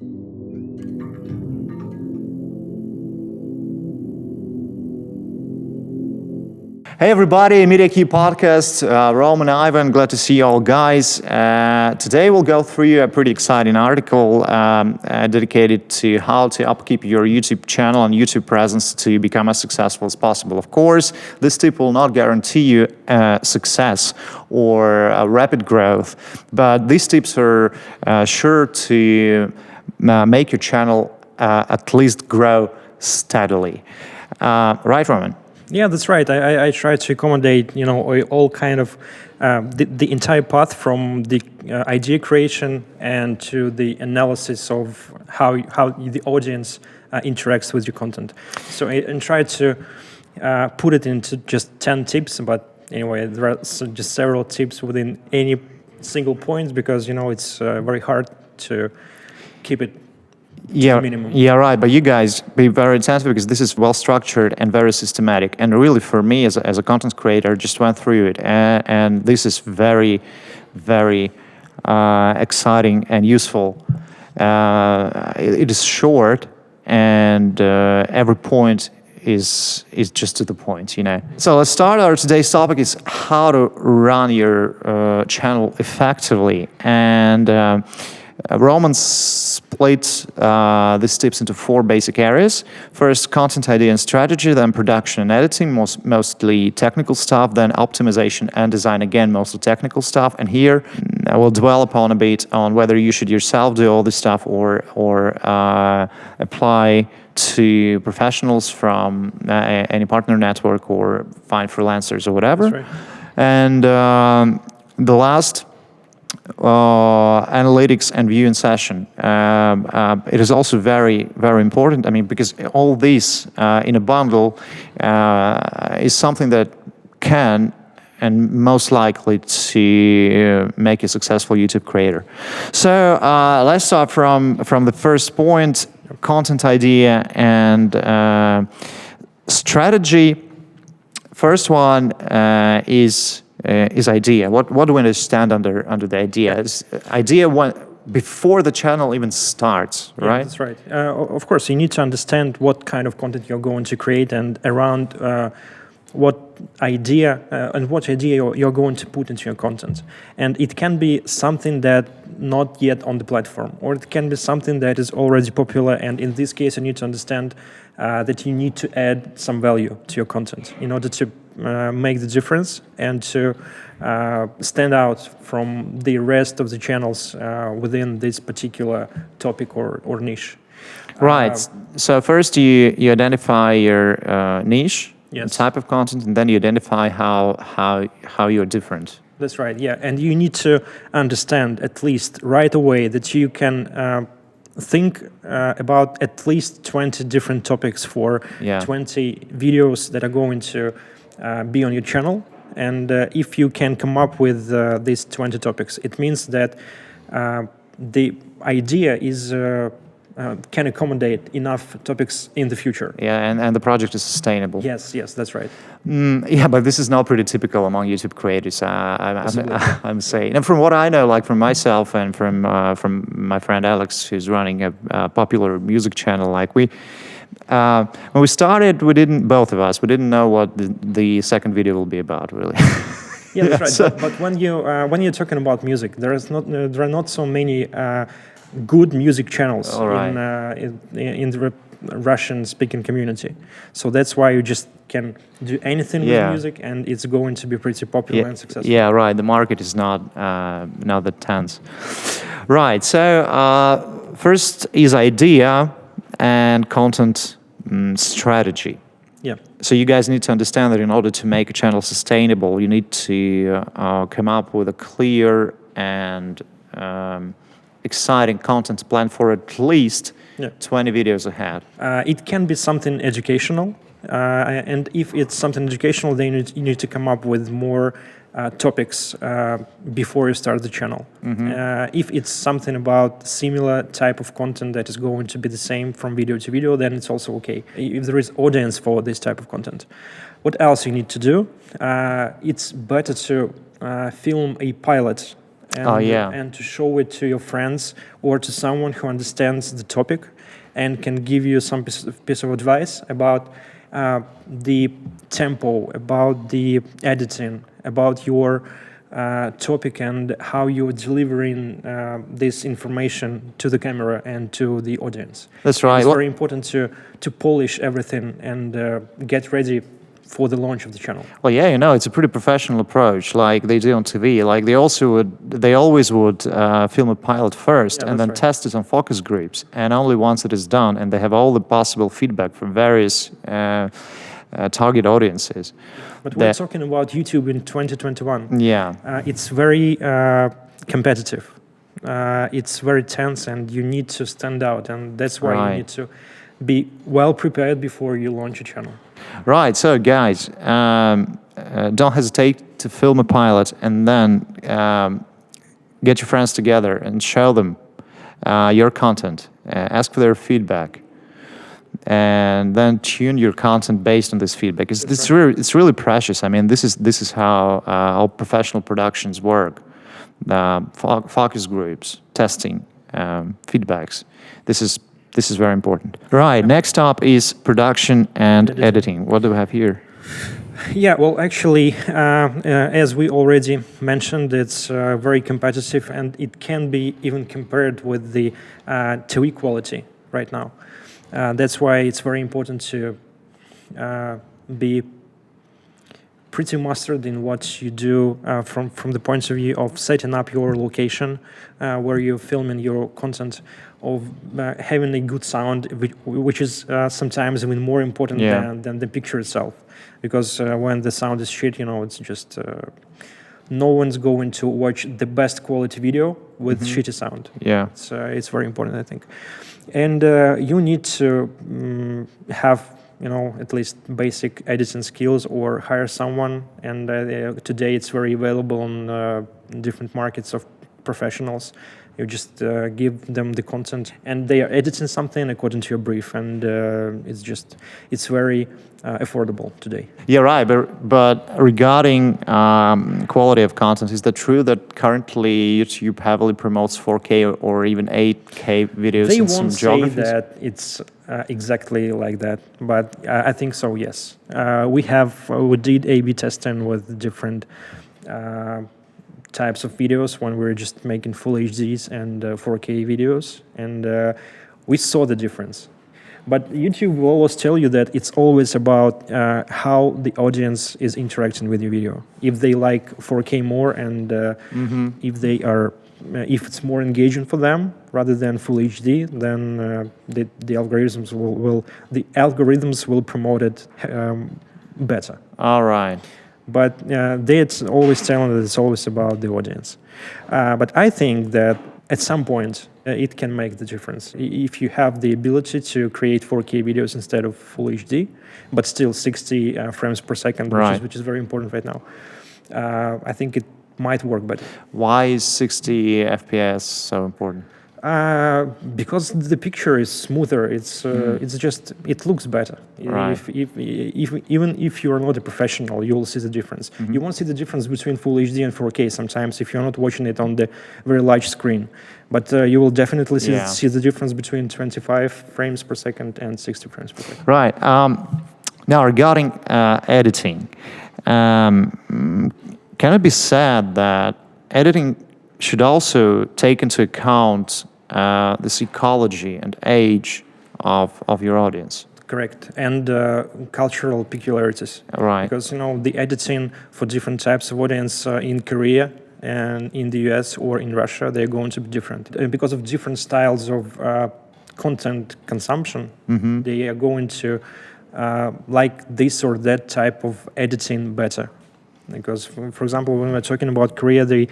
Hey everybody, mediacube podcast, Roman and Ivan, glad to see you all guys. Today we'll go through a pretty exciting article dedicated to how to upkeep your YouTube channel and YouTube presence to become as successful as possible. Of course, this tip will not guarantee you success or rapid growth, but these tips are sure to make your channel at least grow steadily. Right, Roman? Yeah, that's right. I try to accommodate, all kind of the entire path from the idea creation and to the analysis of how the audience interacts with your content. So I try to put it into just 10 tips, but anyway, there are just several tips within any single point because, it's very hard to keep it minimum. Yeah, right. But you guys be very attentive because this is well structured and very systematic. And really, for me as a content creator, just went through it, and this is very, very exciting and useful. It is short, and every point is just to the point, So let's start. Our today's topic is how to run your channel effectively, and Roman split these tips into 4 basic areas. First, content idea and strategy, then production and editing, mostly technical stuff, then optimization and design, again, mostly technical stuff. And here, I will dwell upon a bit on whether you should yourself do all this stuff or apply to professionals from any partner network or find freelancers or whatever. That's right. And the last, analytics and viewing session. It is also very, very important. I mean, because all this in a bundle is something that can and most likely to make you a successful YouTube creator. So let's start from the first point: content idea and strategy. First one is idea. What do we understand under the idea? Is idea before the channel even starts, right? Yeah, that's right. Of course, you need to understand what kind of content you're going to create and around what idea you're going to put into your content. And it can be something that not yet on the platform, or it can be something that is already popular. And in this case, you need to understand that you need to add some value to your content in order to make the difference and to stand out from the rest of the channels within this particular topic or niche. Right. So first you identify your niche, Yes. type of content, and then you identify how you're different. That's right, yeah. And you need to understand at least right away that you can think about at least 20 different topics for 20 videos that are going to be on your channel. And if you can come up with these 20 topics, it means that the idea is can accommodate enough topics in the future. Yeah, and the project is sustainable. Yes, that's right. Yeah, but this is not pretty typical among YouTube creators. I'm saying, and from what I know, like from myself and from my friend Alex, who's running a popular music channel, like when we started, both of us, we didn't know what the second video will be about, really. Yeah, that's right. So, but when you're talking about music, there are not so many good music channels in the Russian-speaking community. So that's why you just can do anything with music, and it's going to be pretty popular and successful. Yeah, right. The market is not that tense. Right. So first is idea and content strategy. Yeah. So you guys need to understand that in order to make a channel sustainable, you need to come up with a clear and exciting content plan for at least 20 videos ahead. It can be something educational, and if it's something educational, then you need to come up with more topics before you start the channel. Mm-hmm. If it's something about similar type of content that is going to be the same from video to video, then it's also okay. If there is audience for this type of content. What else you need to do? It's better to film a pilot and, Oh, yeah. and to show it to your friends or to someone who understands the topic and can give you some piece of advice about the tempo, about the editing, about your topic and how you're delivering this information to the camera and to the audience. That's And right. it's Well- very important to polish everything and get ready for the launch of the channel. Well, yeah, it's a pretty professional approach, like they do on TV. Like they always would film a pilot first Yeah, and that's then right. test it on focus groups. And only once it is done, and they have all the possible feedback from various target audiences. But we're that- talking about YouTube in 2021. Yeah, It's very competitive. It's very tense, and you need to stand out, and that's why Right. you need to be well prepared before you launch a channel. right. So, guys, don't hesitate to film a pilot and then get your friends together and show them your content. Ask for their feedback. And then tune your content based on this feedback. It's really precious. I mean, this is how all professional productions work. Focus groups, testing, feedbacks. This is very important. Right. Next up is production and editing. What do we have here? Yeah, well, actually, as we already mentioned, it's very competitive, and it can be even compared with the TV quality right now. That's why it's very important to be pretty mastered in what you do from the point of view of setting up your location where you're filming your content, of having a good sound, which is sometimes even more important than the picture itself. Because when the sound is shit, it's just no one's going to watch the best quality video with shitty sound. Yeah. It's very important, I think. And you need to have, at least basic editing skills or hire someone. And today it's very available on different markets of professionals. You just give them the content and they are editing something according to your brief. And it's very affordable today. Yeah, right. But regarding quality of content, is that true that currently YouTube heavily promotes 4K or even 8K videos They in some won't say geographies? that it's exactly like that, but I think so, yes. We did A/B testing with different types of videos when we were just making full HDs and 4K videos, and we saw the difference. But YouTube will always tell you that it's always about how the audience is interacting with your video. If they like 4K more, and if it's more engaging for them rather than full HD, then the algorithms will promote it better. All right. But they're always telling that it's always about the audience. But I think that at some point it can make the difference. If you have the ability to create 4K videos instead of full HD, but still 60 frames per second, Right. which is very important right now, I think it might work better. Why is 60 FPS so important? Because the picture is smoother. It looks better. Right. Even if you're not a professional, you will see the difference. You won't see the difference between full HD and 4K sometimes if you're not watching it on the very large screen. But you will definitely see the difference between 25 frames per second and 60 frames per second. Right. Now, regarding editing, can it be said that editing should also take into account the psychology and age of your audience? Correct. And cultural peculiarities. Right. Because, the editing for different types of audience in Korea and in the US or in Russia, they're going to be different. And because of different styles of content consumption, they are going to like this or that type of editing better. Because, for example, when we're talking about Korea, they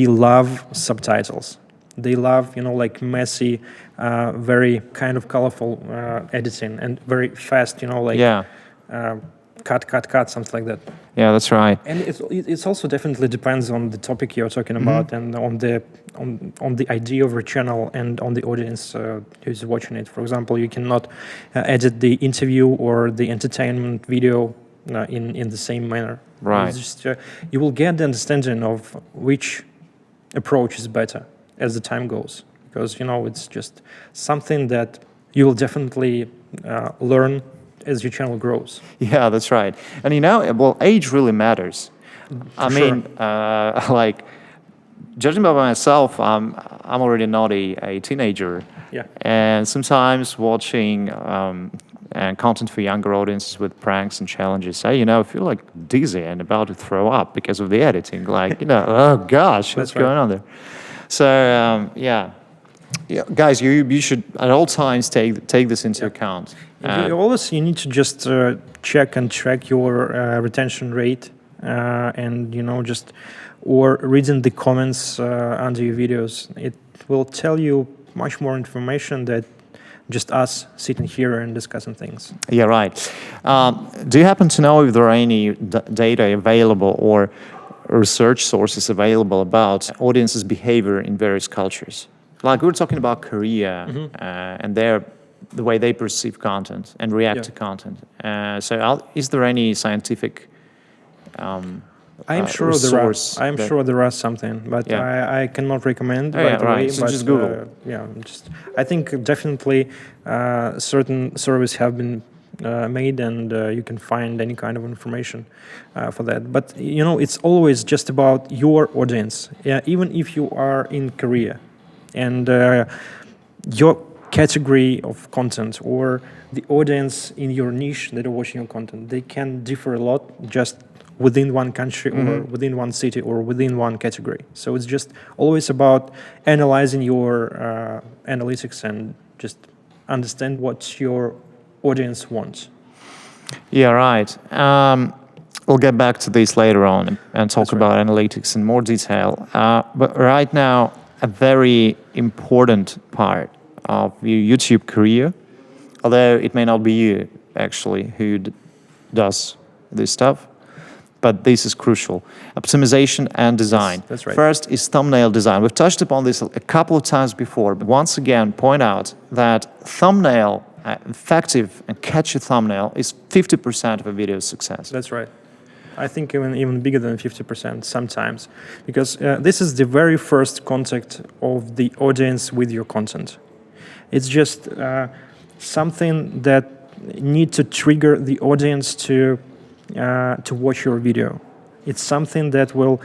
love subtitles. They love, like messy, very kind of colorful editing and very fast, cut, something like that. Yeah, that's right. And it's also definitely depends on the topic you're talking about and on the idea of your channel and on the audience who's watching it. For example, you cannot edit the interview or the entertainment video in the same manner. Right. It's just, you will get the understanding of which approach is better as the time goes, because it's just something that you will definitely learn as your channel grows. Yeah, that's right. And well, age really matters. I mean, like, judging by myself, I'm already not a teenager. Yeah. And sometimes watching and content for younger audiences with pranks and challenges, I feel like dizzy and about to throw up because of the editing. Like, oh gosh, what's going on there? So yeah, guys, you should at all times take this into account. You need to just check and track your retention rate, and or reading the comments under your videos. It will tell you much more information that just us sitting here and discussing things. Yeah, right. Do you happen to know if there are any data available or research sources available about audiences' behavior in various cultures? Like, we're talking about Korea and the way they perceive content and react to content. So is there any scientific I'm sure there are something, but I cannot recommend right away. So but, just Google. I think definitely certain surveys have been made, and you can find any kind of information for that. But it's always just about your audience. Even if you are in Korea, and your category of content or the audience in your niche that are watching your content, they can differ a lot just within one country or within one city or within one category. So it's just always about analyzing your analytics and just understand what your audience wants. Yeah, right. We'll get back to this later on and talk about analytics in more detail. But right now, a very important part of your YouTube career, although it may not be you actually who does this stuff, but this is crucial. Optimization and design. Yes, that's right. First is thumbnail design. We've touched upon this a couple of times before, but once again, point out that thumbnail, effective and catchy thumbnail, is 50% of a video's success. That's right. I think even bigger than 50% sometimes, because this is the very first contact of the audience with your content. It's just something that need to trigger the audience to watch your video. It's something that will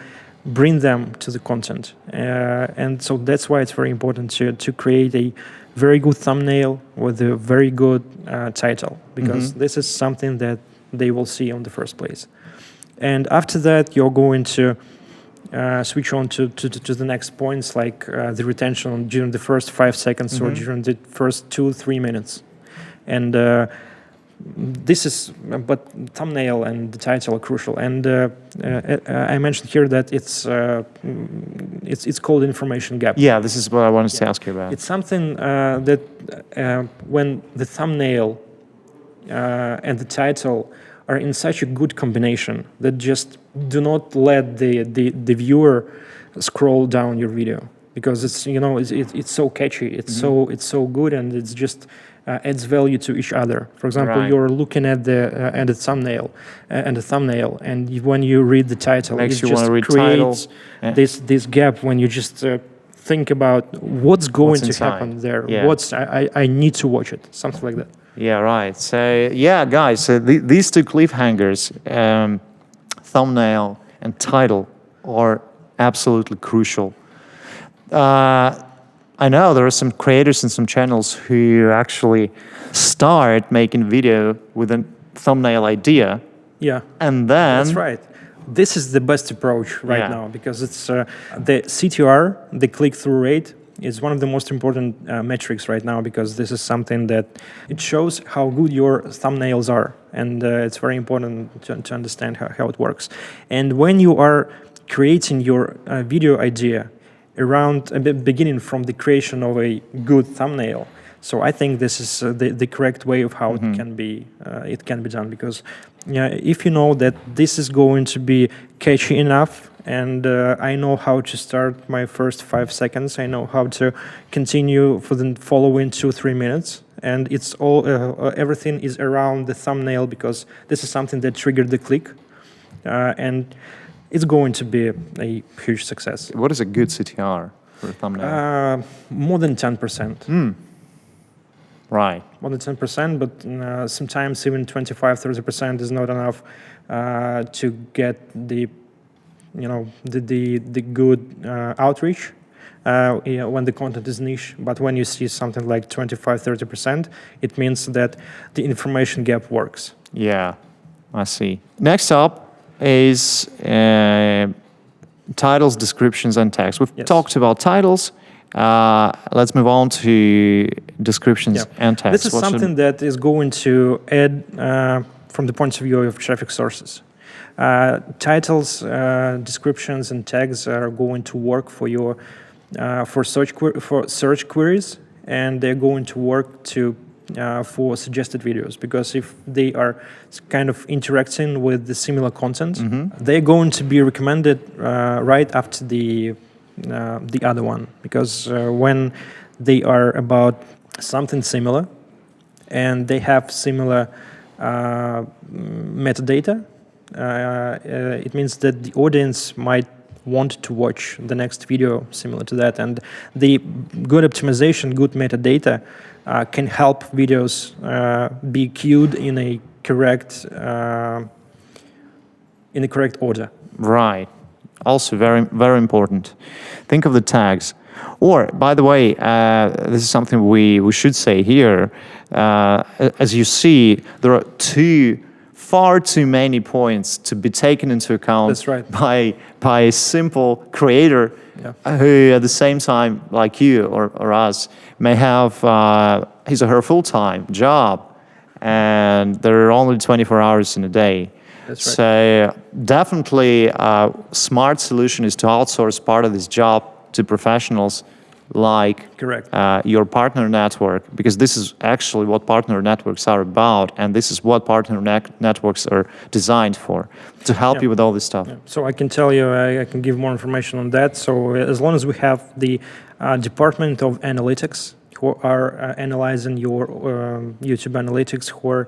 bring them to the content, and so that's why it's very important to create a very good thumbnail with a very good title, because this is something that they will see on the first place. And after that, you're going to switch on to the next points, like the retention during the first 5 seconds or during the first 2-3 minutes. And but thumbnail and the title are crucial. And I mentioned here that it's called information gap. Yeah, this is what I wanted to ask you about. It's something that when the thumbnail and the title are in such a good combination that just do not let the viewer scroll down your video, because it's so catchy, it's so good, and it's just adds value to each other. For example, you're looking at the thumbnail, and when you read the title, it just creates this gap when you just think about what's going to happen there. I need to watch it, something like that. Yeah, right. So, yeah, guys, so these two cliffhangers, thumbnail and title, are absolutely crucial. I know there are some creators and some channels who actually start making video with a thumbnail idea. Yeah. And then... That's right. This is the best approach right now, because it's the CTR, the click-through rate, is one of the most important metrics right now, because this is something that it shows how good your thumbnails are, and it's very important to understand how it works. And when you are creating your video idea around beginning from the creation of a good thumbnail, so I think this is the correct way of how it can be done, because if you know that this is going to be catchy enough, and I know how to start my first 5 seconds, I know how to continue for the following 2-3 minutes, and it's all everything is around the thumbnail, because this is something that triggered the click, and it's going to be a huge success. What is a good CTR for a thumbnail? More than 10%. Right. More than 10%, but sometimes even 25-30% is not enough to get the good outreach when the content is niche. But when you see something like 25-30%, it means that the information gap works. Yeah, I see. Next up is titles, descriptions, and text. We've talked about titles. Let's move on to descriptions and text. This is something that is going to add from the point of view of traffic sources. Titles, descriptions, and tags are going to work for your for search queries, and they're going to work for suggested videos, because if they are kind of interacting with the similar content, they're going to be recommended right after the other one, because when they are about something similar and they have similar metadata, it means that the audience might want to watch the next video similar to that, and the good optimization, good metadata can help videos be queued in a correct order. Right. Also very, very important. Think of the tags. Or, by the way, this is something we should say here. As you see, there are far too many points to be taken into account. That's right. by a simple creator who, at the same time, like you or us, may have his or her full-time job, and there are only 24 hours in a day. That's right. So definitely a smart solution is to outsource part of this job to professionals like your partner network, because this is actually what partner networks are about, and this is what partner networks are designed for, to help you with all this stuff. So I can tell you, I can give more information on that. So as long as we have the Department of Analytics who are analyzing your YouTube analytics, who are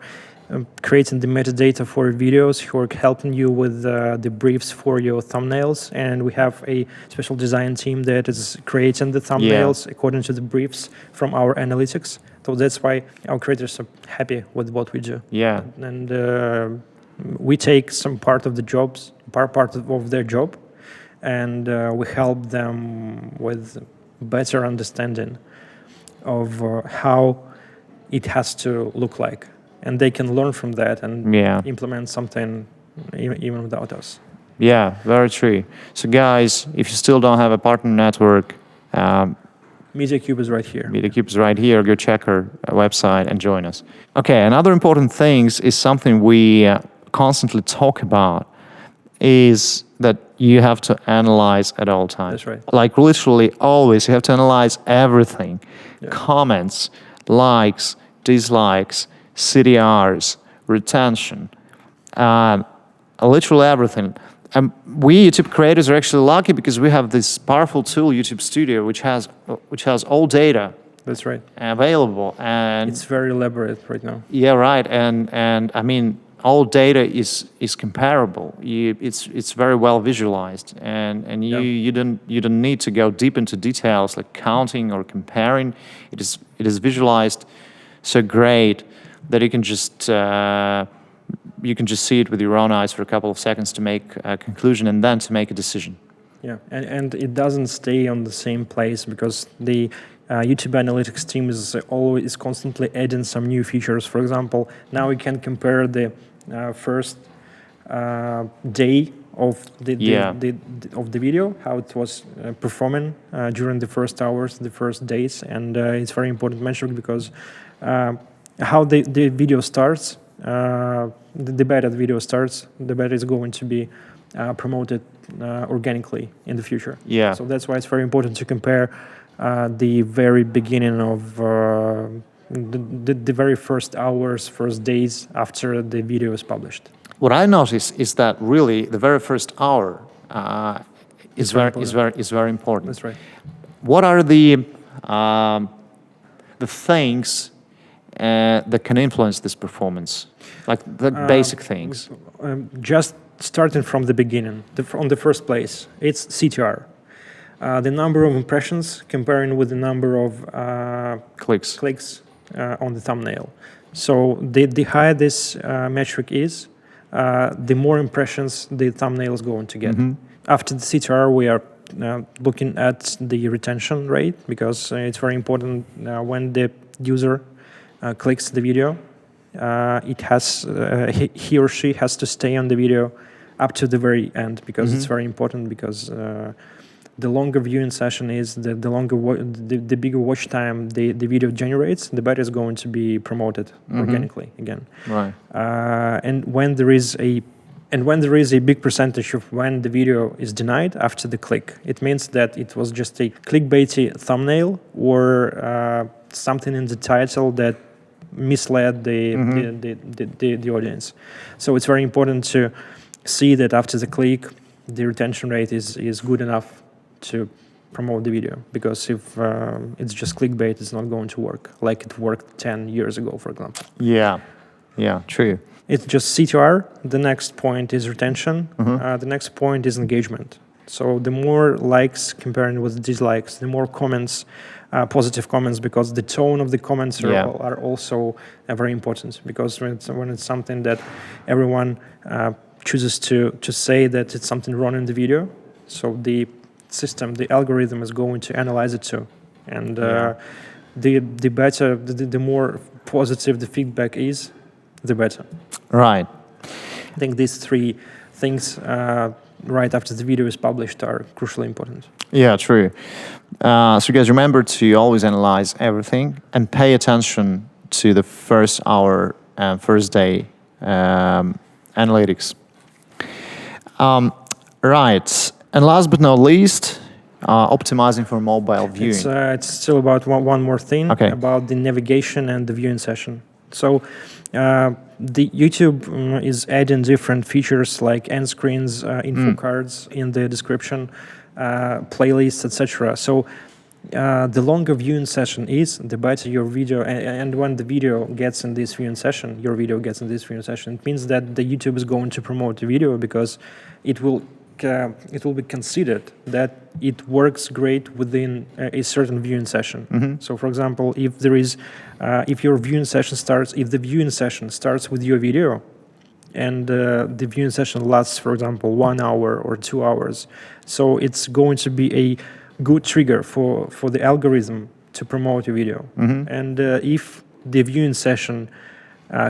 creating the metadata for videos, who are helping you with the briefs for your thumbnails, and we have a special design team that is creating the thumbnails according to the briefs from our analytics. So that's why our creators are happy with what we do. Yeah. And we take some part of the part of their job, and we help them with better understanding of how it has to look like. And they can learn from that and implement something even without us. Yeah, very true. So guys, if you still don't have a partner network, mediacube is right here. mediacube is right here. Go check our website and join us. Okay, another important thing is something we constantly talk about, is that you have to analyze at all times. That's right. Like literally always, you have to analyze everything. Comments, likes, dislikes, CTRs, retention, literally everything. And we YouTube creators are actually lucky because we have this powerful tool, YouTube Studio, which has all data. That's right. Available, and it's very elaborate right now. Yeah, right. And I mean, all data is comparable. It's very well visualized, and you don't need to go deep into details like counting or comparing. It is visualized so great that you can just see it with your own eyes for a couple of seconds to make a conclusion and then to make a decision. Yeah, and it doesn't stay on the same place, because the YouTube analytics team is always constantly adding some new features. For example, now we can compare the first day of the video, how it was performing during the first hours, the first days, and it's very important metric, because how the video starts, the better the video starts, the better it's going to be promoted organically in the future. Yeah. So that's why it's very important to compare the very beginning of the very first hours, first days after the video is published. What I noticed is that really the very first hour is very important. That's right. What are the things that can influence this performance? Like the basic things. Just starting from the beginning, on the first place, it's CTR. The number of impressions comparing with the number of Clicks. on the thumbnail. So the higher this metric is, the more impressions the thumbnail is going to get. After the CTR, we are looking at the retention rate, because it's very important when the user clicks the video, he or she has to stay on the video up to the very end, because it's very important, because the longer viewing session is, the longer the bigger watch time the video generates, the better it's going to be promoted organically again. Right. And when there is a big percentage of when the video is denied after the click, it means that it was just a clickbaity thumbnail or something in the title that misled the audience. So it's very important to see that after the click, the retention rate is good enough to promote the video, because if it's just clickbait, it's not going to work like it worked 10 years ago, for example. Yeah, true. It's just CTR. The next point is retention. The next point is engagement. So the more likes comparing with dislikes, the more comments, positive comments, because the tone of the comments are also very important, because when it's something that everyone chooses to say that it's something wrong in the video, so the system, the algorithm is going to analyze it too. And the better, the more positive the feedback is, the better. Right. I think these three things right after the video is published are crucially important. Yeah, true. So guys, remember to always analyze everything and pay attention to the first hour and first day analytics. Right. And last but not least, optimizing for mobile viewing. It's still about one more thing, about the navigation and the viewing session. So the YouTube is adding different features like end screens, info cards in the description, playlists, etc. So the longer viewing session is, the better your video. And when the video gets in this viewing session, your video gets in this viewing session, it means that the YouTube is going to promote the video, because it will be considered that it works great within a certain viewing session. So, for example, if the viewing session starts with your video, and the viewing session lasts, for example, 1 hour or 2 hours, so it's going to be a good trigger for the algorithm to promote your video. And if the viewing session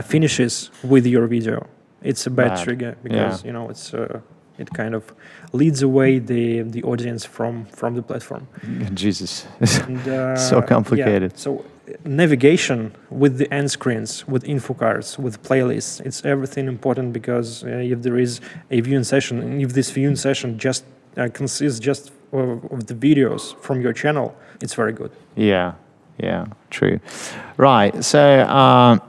finishes with your video, it's a bad trigger, because it kind of leads away the audience from the platform. Jesus, and, so complicated. So navigation with the end screens, with info cards, with playlists, it's everything important, because if there is a viewing session, and if this viewing session just consists just of the videos from your channel, it's very good. Yeah, true. Right, so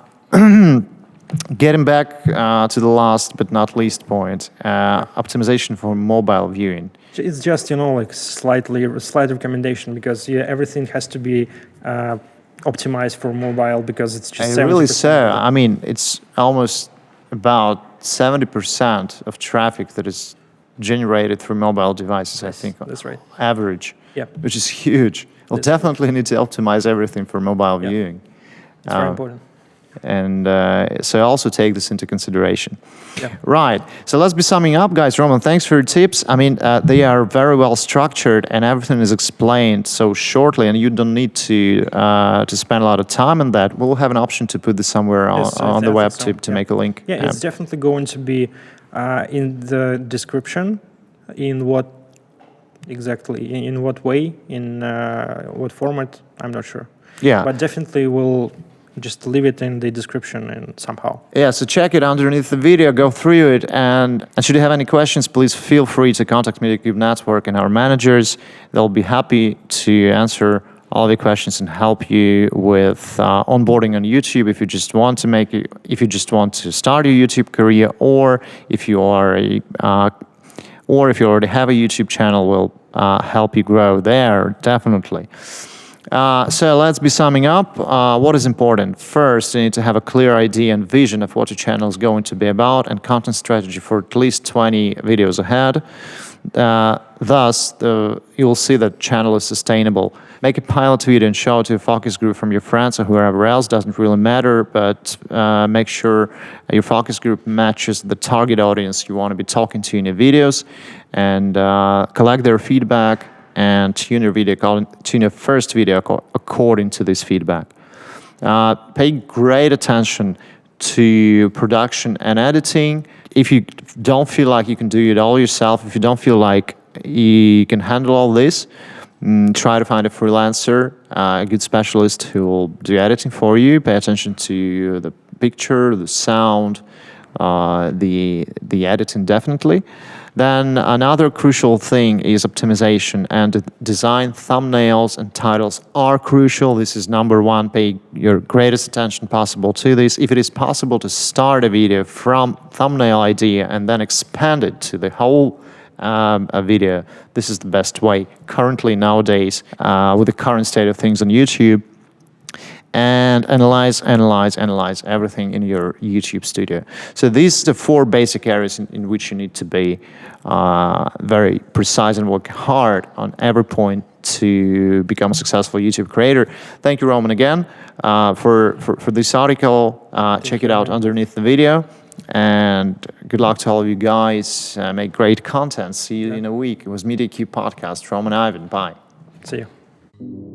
getting back to the last but not least point, optimization for mobile viewing. It's just, like slight recommendation, because everything has to be optimized for mobile, because it's just 70%. Really so. I mean, it's almost about 70% of traffic that is generated through mobile devices, I think. That's right. Average. Yeah. Which is huge. We'll definitely need to optimize everything for mobile viewing. It's very important. And so also take this into consideration. Yeah. Right. So let's be summing up, guys. Roman, thanks for your tips. I mean, they are very well structured, and everything is explained so shortly, and you don't need to spend a lot of time on that. We'll have an option to put this somewhere on the web to make a link. Yeah, it's definitely going to be in the description. In what exactly? In what way? In what format? I'm not sure. Yeah. But definitely we'll just leave it in the description and somehow. Yeah, so check it underneath the video, go through it, and should you have any questions, please feel free to contact MediaCube Network and our managers. They'll be happy to answer all of your questions and help you with onboarding on YouTube if you just want to start your YouTube career, or if you already have a YouTube channel, we'll help you grow there, definitely. So let's be summing up. What is important? First, you need to have a clear idea and vision of what your channel is going to be about and content strategy for at least 20 videos ahead. Thus, you'll see that channel is sustainable. Make a pilot video and show it to a focus group from your friends or whoever else, doesn't really matter, but make sure your focus group matches the target audience you want to be talking to in your videos, and collect their feedback and tune your first video according to this feedback. Pay great attention to production and editing. If you don't feel like you can do it all yourself, if you don't feel like you can handle all this, try to find a freelancer, a good specialist who will do editing for you. Pay attention to the picture, the sound, the editing definitely. Then another crucial thing is optimization, and design thumbnails and titles are crucial. This is number one. Pay your greatest attention possible to this. If it is possible to start a video from thumbnail idea and then expand it to the whole video, this is the best way currently nowadays with the current state of things on YouTube. And analyze everything in your YouTube studio. So these are the 4 basic areas in which you need to be very precise and work hard on every point to become a successful YouTube creator. Thank you, Roman, again for this article. Check it out underneath the video. And good luck to all of you guys. Make great content. See you in a week. It was mediacube podcast. Roman Ivan. Bye. See you.